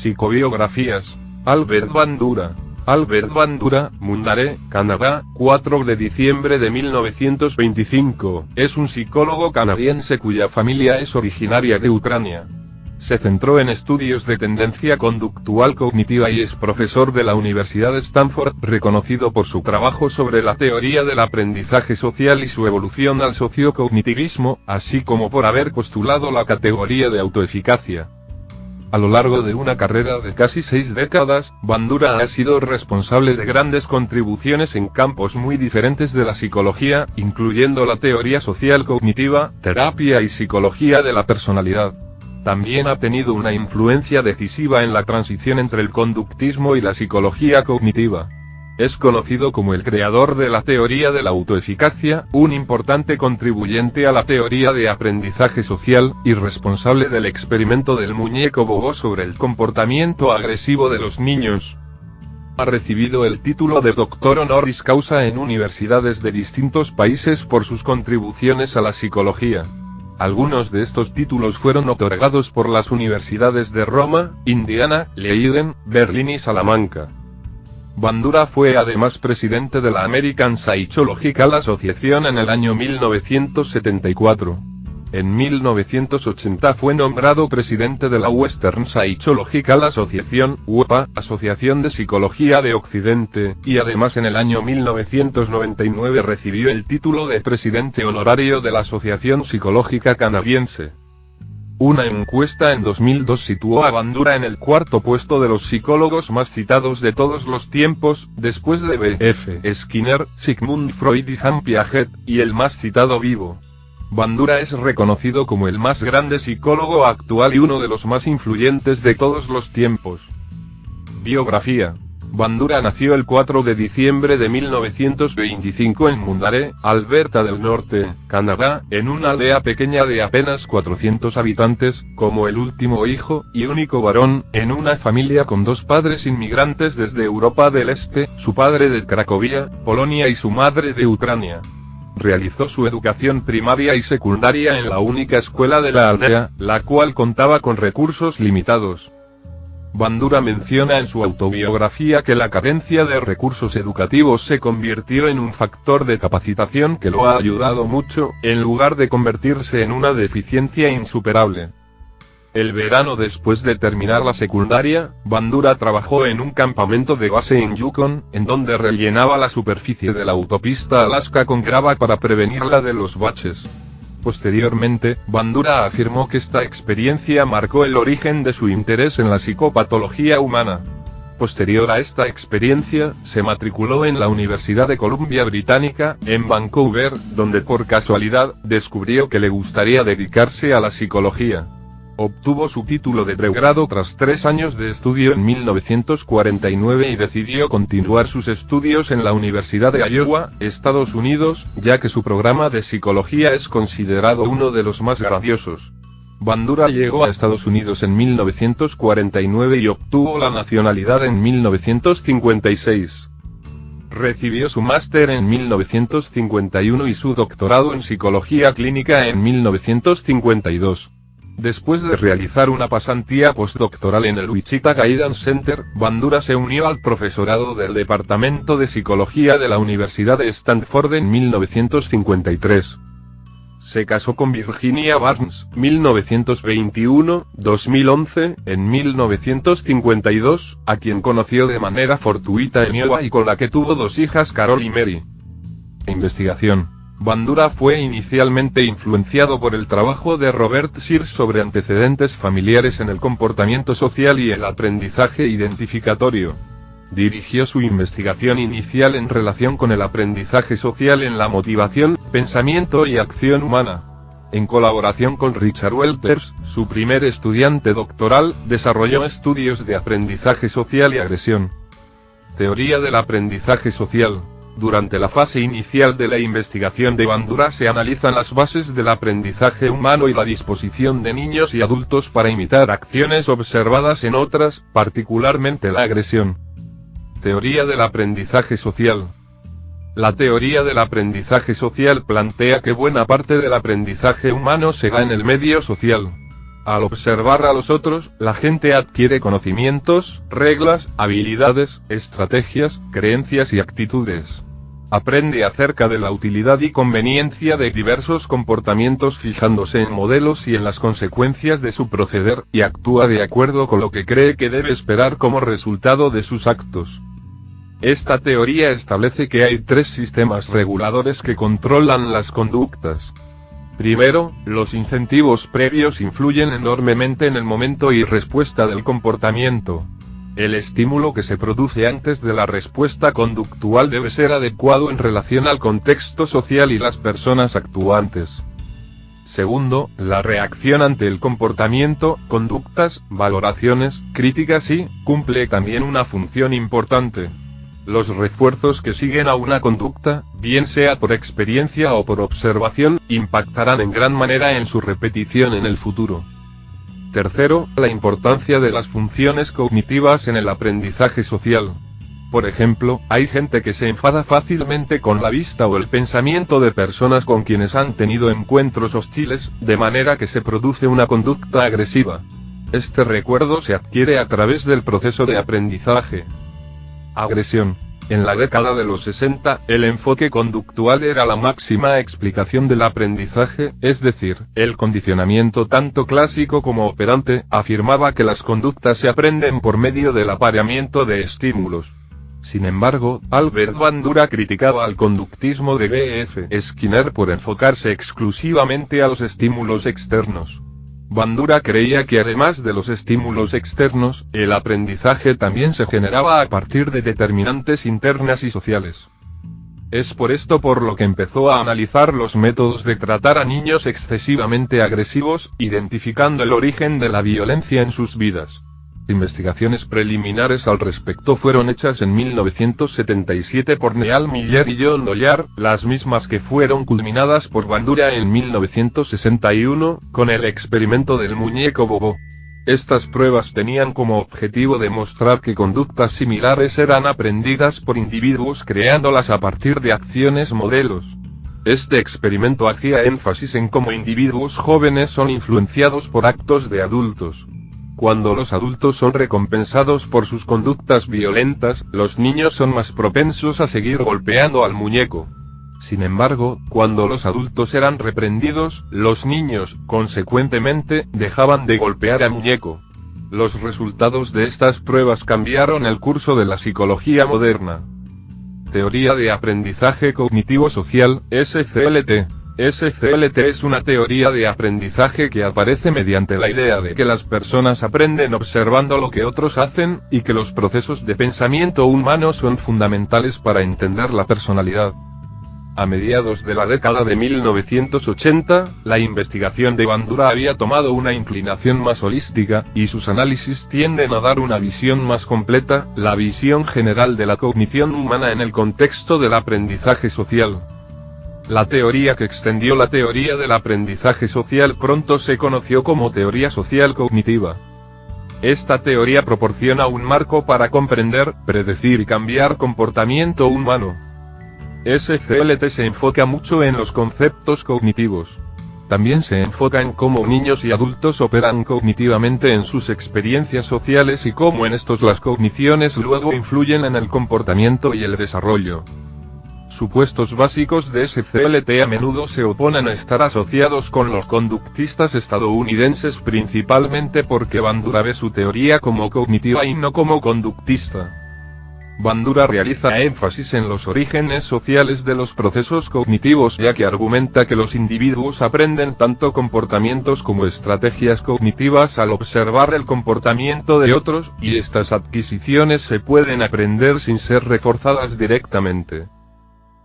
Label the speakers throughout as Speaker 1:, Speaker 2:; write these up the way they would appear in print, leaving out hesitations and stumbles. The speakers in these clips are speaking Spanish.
Speaker 1: Psicobiografías. Albert Bandura. Albert Bandura, Mundare, Canadá, 4 de diciembre de 1925, es un psicólogo canadiense cuya familia es originaria de Ucrania. Se centró en estudios de tendencia conductual cognitiva y es profesor de la Universidad de Stanford, reconocido por su trabajo sobre la teoría del aprendizaje social y su evolución al sociocognitivismo, así como por haber postulado la categoría de autoeficacia. A lo largo de una carrera de casi 6 décadas, Bandura ha sido responsable de grandes contribuciones en campos muy diferentes de la psicología, incluyendo la teoría social cognitiva, terapia y psicología de la personalidad. También ha tenido una influencia decisiva en la transición entre el conductismo y la psicología cognitiva. Es conocido como el creador de la teoría de la autoeficacia, un importante contribuyente a la teoría de aprendizaje social, y responsable del experimento del muñeco Bobo sobre el comportamiento agresivo de los niños. Ha recibido el título de doctor honoris causa en universidades de distintos países por sus contribuciones a la psicología. Algunos de estos títulos fueron otorgados por las universidades de Roma, Indiana, Leiden, Berlín y Salamanca. Bandura fue además presidente de la American Psychological Association en el año 1974. En 1980 fue nombrado presidente de la Western Psychological Association, WPA, Asociación de Psicología de Occidente, y además en el año 1999 recibió el título de presidente honorario de la Asociación Psicológica Canadiense. Una encuesta en 2002 situó a Bandura en el cuarto puesto de los psicólogos más citados de todos los tiempos, después de B.F. Skinner, Sigmund Freud y Jean Piaget, y el más citado vivo. Bandura es reconocido como el más grande psicólogo actual y uno de los más influyentes de todos los tiempos. Biografía. Bandura nació el 4 de diciembre de 1925 en Mundare, Alberta del Norte, Canadá, en una aldea pequeña de apenas 400 habitantes, como el último hijo, y único varón, en una familia con 2 padres inmigrantes desde Europa del Este, su padre de Cracovia, Polonia y su madre de Ucrania. Realizó su educación primaria y secundaria en la única escuela de la aldea, la cual contaba con recursos limitados. Bandura menciona en su autobiografía que la carencia de recursos educativos se convirtió en un factor de capacitación que lo ha ayudado mucho, en lugar de convertirse en una deficiencia insuperable. El verano después de terminar la secundaria, Bandura trabajó en un campamento de base en Yukon, en donde rellenaba la superficie de la autopista Alaska con grava para prevenirla de los baches. Posteriormente, Bandura afirmó que esta experiencia marcó el origen de su interés en la psicopatología humana. Posterior a esta experiencia, se matriculó en la Universidad de Columbia Británica, en Vancouver, donde por casualidad, descubrió que le gustaría dedicarse a la psicología. Obtuvo su título de pregrado tras 3 años de estudio en 1949 y decidió continuar sus estudios en la Universidad de Iowa, Estados Unidos, ya que su programa de psicología es considerado uno de los más grandiosos. Bandura llegó a Estados Unidos en 1949 y obtuvo la nacionalidad en 1956. Recibió su máster en 1951 y su doctorado en psicología clínica en 1952. Después de realizar una pasantía postdoctoral en el Wichita Guidance Center, Bandura se unió al profesorado del Departamento de Psicología de la Universidad de Stanford en 1953. Se casó con Virginia Barnes, 1921-2011, en 1952, a quien conoció de manera fortuita en Iowa y con la que tuvo 2 hijas, Carol y Mary. Investigación. Bandura fue inicialmente influenciado por el trabajo de Robert Sears sobre antecedentes familiares en el comportamiento social y el aprendizaje identificatorio. Dirigió su investigación inicial en relación con el aprendizaje social en la motivación, pensamiento y acción humana. En colaboración con Richard Welters, su primer estudiante doctoral, desarrolló estudios de aprendizaje social y agresión. Teoría del aprendizaje social. Durante la fase inicial de la investigación de Bandura se analizan las bases del aprendizaje humano y la disposición de niños y adultos para imitar acciones observadas en otras, particularmente la agresión. Teoría del aprendizaje social. La teoría del aprendizaje social plantea que buena parte del aprendizaje humano se da en el medio social. Al observar a los otros, la gente adquiere conocimientos, reglas, habilidades, estrategias, creencias y actitudes. Aprende acerca de la utilidad y conveniencia de diversos comportamientos fijándose en modelos y en las consecuencias de su proceder, y actúa de acuerdo con lo que cree que debe esperar como resultado de sus actos. Esta teoría establece que hay tres sistemas reguladores que controlan las conductas. Primero, los incentivos previos influyen enormemente en el momento y respuesta del comportamiento. El estímulo que se produce antes de la respuesta conductual debe ser adecuado en relación al contexto social y las personas actuantes. Segundo, la reacción ante el comportamiento, conductas, valoraciones, críticas cumple también una función importante. Los refuerzos que siguen a una conducta, bien sea por experiencia o por observación, impactarán en gran manera en su repetición en el futuro. Tercero, la importancia de las funciones cognitivas en el aprendizaje social. Por ejemplo, hay gente que se enfada fácilmente con la vista o el pensamiento de personas con quienes han tenido encuentros hostiles, de manera que se produce una conducta agresiva. Este recuerdo se adquiere a través del proceso de aprendizaje. Agresión. En la década de los 60, el enfoque conductual era la máxima explicación del aprendizaje, es decir, el condicionamiento tanto clásico como operante, afirmaba que las conductas se aprenden por medio del apareamiento de estímulos. Sin embargo, Albert Bandura criticaba al conductismo de B.F. Skinner por enfocarse exclusivamente a los estímulos externos. Bandura creía que además de los estímulos externos, el aprendizaje también se generaba a partir de determinantes internas y sociales. Es por esto por lo que empezó a analizar los métodos de tratar a niños excesivamente agresivos, identificando el origen de la violencia en sus vidas. Investigaciones preliminares al respecto fueron hechas en 1977 por Neal Miller y John Dollard, las mismas que fueron culminadas por Bandura en 1961, con el experimento del muñeco Bobo. Estas pruebas tenían como objetivo demostrar que conductas similares eran aprendidas por individuos creándolas a partir de acciones modelos. Este experimento hacía énfasis en cómo individuos jóvenes son influenciados por actos de adultos. Cuando los adultos son recompensados por sus conductas violentas, los niños son más propensos a seguir golpeando al muñeco. Sin embargo, cuando los adultos eran reprendidos, los niños, consecuentemente, dejaban de golpear al muñeco. Los resultados de estas pruebas cambiaron el curso de la psicología moderna. Teoría de aprendizaje cognitivo social, SCLT. SCLT es una teoría de aprendizaje que aparece mediante la idea de que las personas aprenden observando lo que otros hacen, y que los procesos de pensamiento humano son fundamentales para entender la personalidad. A mediados de la década de 1980, la investigación de Bandura había tomado una inclinación más holística, y sus análisis tienden a dar una visión más completa, la visión general de la cognición humana en el contexto del aprendizaje social. La teoría que extendió la teoría del aprendizaje social pronto se conoció como teoría social cognitiva. Esta teoría proporciona un marco para comprender, predecir y cambiar comportamiento humano. SCLT se enfoca mucho en los conceptos cognitivos. También se enfoca en cómo niños y adultos operan cognitivamente en sus experiencias sociales y cómo en estos las cogniciones luego influyen en el comportamiento y el desarrollo. Supuestos básicos de SCLT a menudo se oponen a estar asociados con los conductistas estadounidenses principalmente porque Bandura ve su teoría como cognitiva y no como conductista. Bandura realiza énfasis en los orígenes sociales de los procesos cognitivos ya que argumenta que los individuos aprenden tanto comportamientos como estrategias cognitivas al observar el comportamiento de otros, y estas adquisiciones se pueden aprender sin ser reforzadas directamente.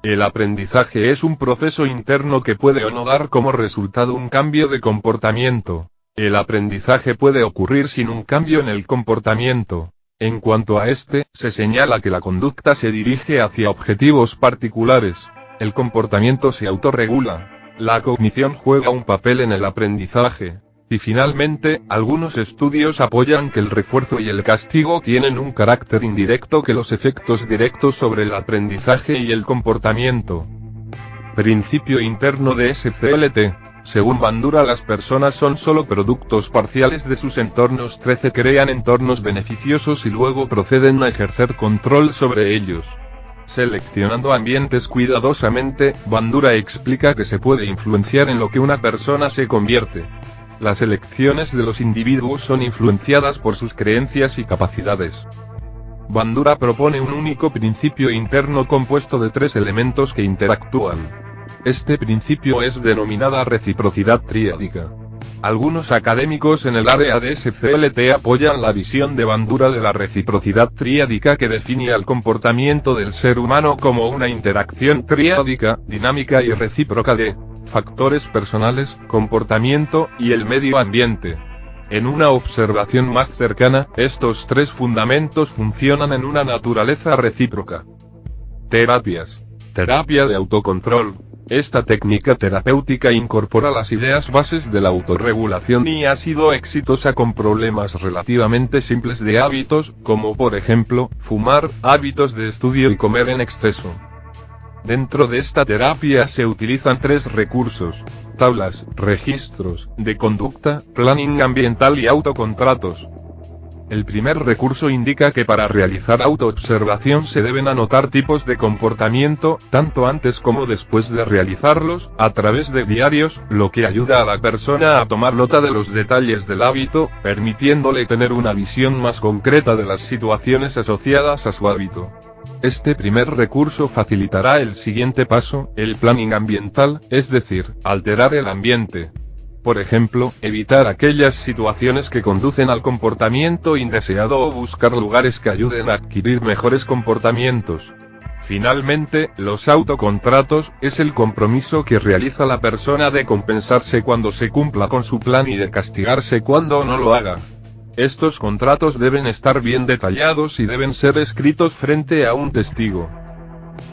Speaker 1: El aprendizaje es un proceso interno que puede o no dar como resultado un cambio de comportamiento. El aprendizaje puede ocurrir sin un cambio en el comportamiento. En cuanto a este, se señala que la conducta se dirige hacia objetivos particulares. El comportamiento se autorregula. La cognición juega un papel en el aprendizaje. Y finalmente, algunos estudios apoyan que el refuerzo y el castigo tienen un carácter indirecto que los efectos directos sobre el aprendizaje y el comportamiento. Principio interno de SCLT. Según Bandura, las personas son solo productos parciales de sus entornos. 13 Crean entornos beneficiosos y luego proceden a ejercer control sobre ellos. Seleccionando ambientes cuidadosamente, Bandura explica que se puede influenciar en lo que una persona se convierte. Las elecciones de los individuos son influenciadas por sus creencias y capacidades. Bandura propone un único principio interno compuesto de 3 elementos que interactúan. Este principio es denominada reciprocidad triádica. Algunos académicos en el área de SCLT apoyan la visión de Bandura de la reciprocidad triádica, que define al comportamiento del ser humano como una interacción triádica, dinámica y recíproca de factores personales, comportamiento y el medio ambiente. En una observación más cercana, estos 3 fundamentos funcionan en una naturaleza recíproca. Terapias. Terapia de autocontrol. Esta técnica terapéutica incorpora las ideas bases de la autorregulación y ha sido exitosa con problemas relativamente simples de hábitos, como por ejemplo, fumar, hábitos de estudio y comer en exceso. Dentro de esta terapia se utilizan 3 recursos: tablas, registros de conducta, planning ambiental y autocontratos. El primer recurso indica que para realizar autoobservación se deben anotar tipos de comportamiento, tanto antes como después de realizarlos, a través de diarios, lo que ayuda a la persona a tomar nota de los detalles del hábito, permitiéndole tener una visión más concreta de las situaciones asociadas a su hábito. Este primer recurso facilitará el siguiente paso, el planning ambiental, es decir, alterar el ambiente. Por ejemplo, evitar aquellas situaciones que conducen al comportamiento indeseado o buscar lugares que ayuden a adquirir mejores comportamientos. Finalmente, los autocontratos, es el compromiso que realiza la persona de compensarse cuando se cumpla con su plan y de castigarse cuando no lo haga. Estos contratos deben estar bien detallados y deben ser escritos frente a un testigo.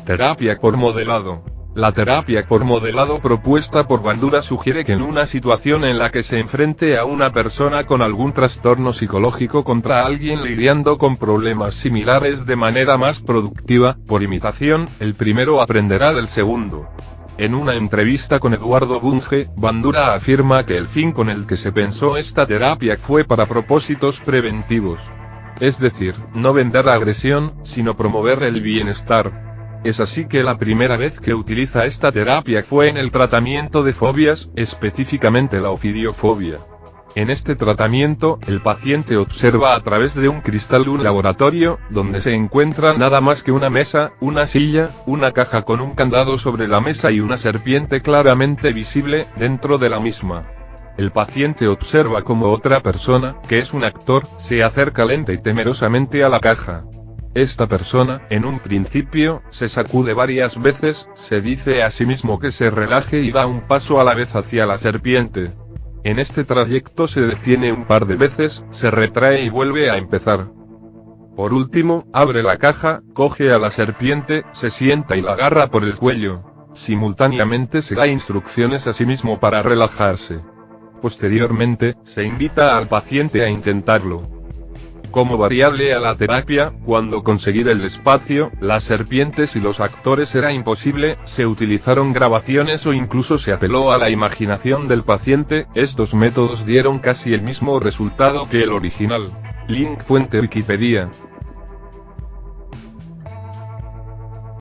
Speaker 1: Terapia por modelado. La terapia por modelado propuesta por Bandura sugiere que en una situación en la que se enfrente a una persona con algún trastorno psicológico contra alguien lidiando con problemas similares de manera más productiva, por imitación, el primero aprenderá del segundo. En una entrevista con Eduardo Bunge, Bandura afirma que el fin con el que se pensó esta terapia fue para propósitos preventivos. Es decir, no vender agresión, sino promover el bienestar. Es así que la primera vez que utiliza esta terapia fue en el tratamiento de fobias, específicamente la ofidiofobia. En este tratamiento, el paciente observa a través de un cristal un laboratorio, donde se encuentra nada más que una mesa, una silla, una caja con un candado sobre la mesa y una serpiente claramente visible dentro de la misma. El paciente observa cómo otra persona, que es un actor, se acerca lenta y temerosamente a la caja. Esta persona, en un principio, se sacude varias veces, se dice a sí mismo que se relaje y da un paso a la vez hacia la serpiente. En este trayecto se detiene un par de veces, se retrae y vuelve a empezar. Por último, abre la caja, coge a la serpiente, se sienta y la agarra por el cuello. Simultáneamente se da instrucciones a sí mismo para relajarse. Posteriormente, se invita al paciente a intentarlo. Como variable a la terapia, cuando conseguir el espacio, las serpientes y los actores era imposible, se utilizaron grabaciones o incluso se apeló a la imaginación del paciente. Estos métodos dieron casi el mismo resultado que el original. Link fuente Wikipedia.